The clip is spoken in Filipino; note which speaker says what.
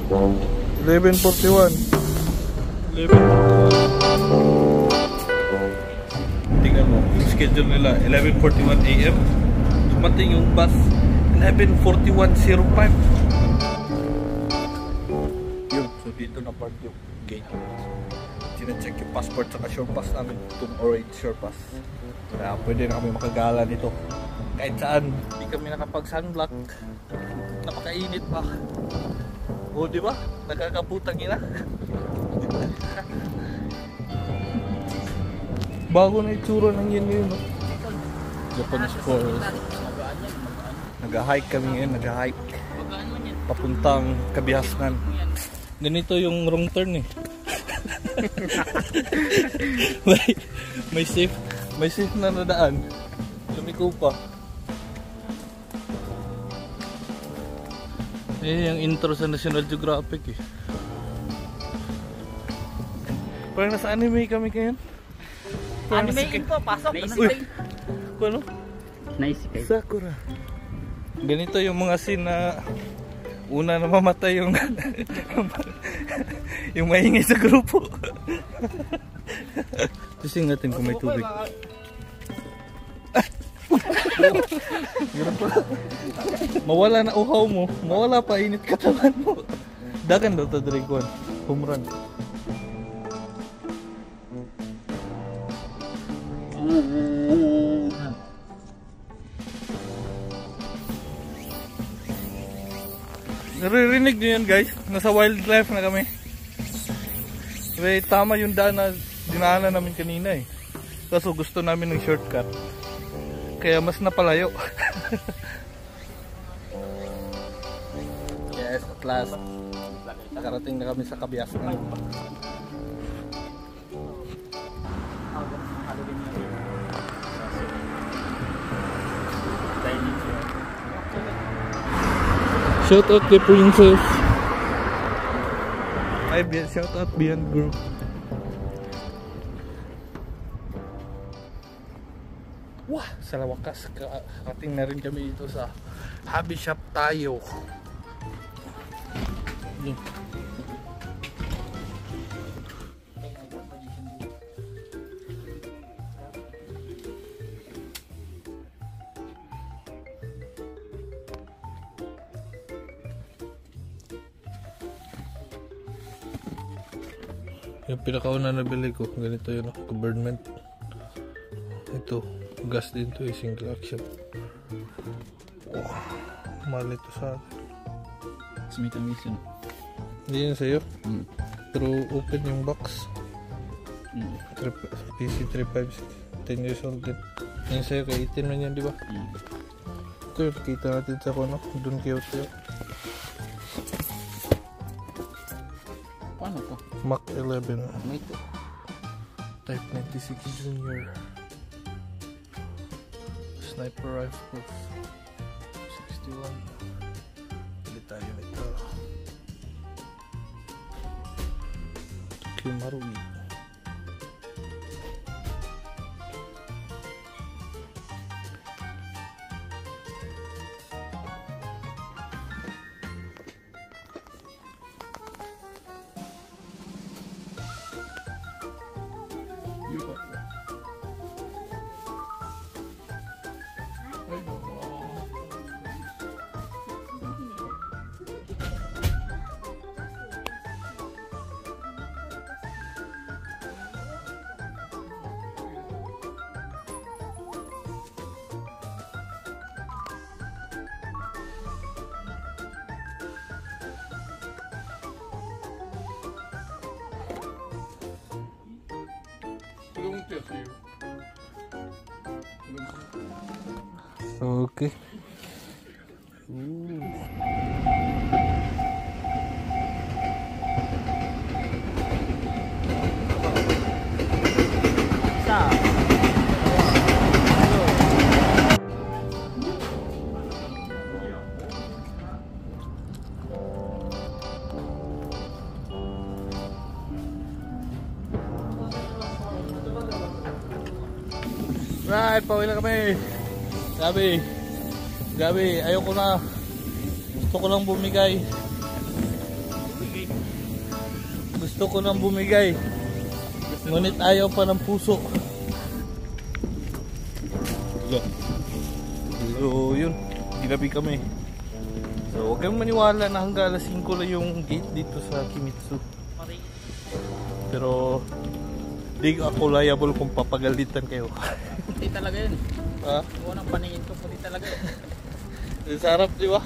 Speaker 1: 11:41. Tingnan mo, yung schedule nila 11:41 AM. Dumating yung bus 11:41:05. Yun, so dito na park yung gate. Sina-check yung passport saka shore pass namin. Itong orange shore pass. Kaya pwede na kami makagala dito. Kahit saan, hindi kami nakapag-sunblock. Napakainit pa. O, di ba? Nakakaputang ina. Bago na itsura ng yan ngayon, no? Japanese forest. Nag-hike kami ngayon, nag-hike. Papuntang Kabiasnan. Ganito yung wrong turn eh. may safe na nadaan. Lumiko pa. Eh, yung intro sa National Geographic eh. Parang nasa anime kami ngayon.
Speaker 2: Anime info, pasok.
Speaker 1: Ano?
Speaker 2: Nice kay.
Speaker 1: Sakura. Ganito yung mga scene na una na mamatay yung yung maingay sa grupo. Tusing natin kung may tubig. Mawala na uhaw mo, mawala pa init katawan mo. Dagan daw to drink one. Home run. Naririnig nyo yan guys, nasa wildlife na kami. Kasi tama yung daan na dinaanan namin kanina eh. Kaso gusto namin ng shortcut. Kaya mas napalayo. Yes, at last nakarating na kami sa Kabiasnan. Shout out the princess. Ay, shout out Beyond Group. Wah, sa wakas karating na rin kami dito sa hobby shop tayo. Yung pinakauna na bili ko, ganito yun, government. Ito, gas din to, single action. Oh, mahal ito sa akin.
Speaker 2: Sumitamis yun.
Speaker 1: Hindi yun sa'yo? Pero open yung box. PC356, 10 years old din. Yung sa'yo, kay 18 man yan, di ba? Ito yung kita natin sa kuno, dun kay Oteo.
Speaker 2: Paano to?
Speaker 1: Mach 11.
Speaker 2: Ito.
Speaker 1: Type 96 Junior. Sniper rifles. 61. Pili tayo nito. Kimarui. Okay. Right, pauwi na kami. Gabi, ayoko na. Gusto ko lang bumigay. Gusto ko nang bumigay. Ngunit ayaw pa ng puso. So yun, ginabi kami. So huwag kayong maniwala na hanggang alas 5 lang yung gate dito sa Kimitsu. Pero di ako liable kung papagalitan kayo.
Speaker 2: Puti talaga yun.
Speaker 1: Ha?
Speaker 2: Unang paningin ko, puti talaga yun.
Speaker 1: Sarap, di ba?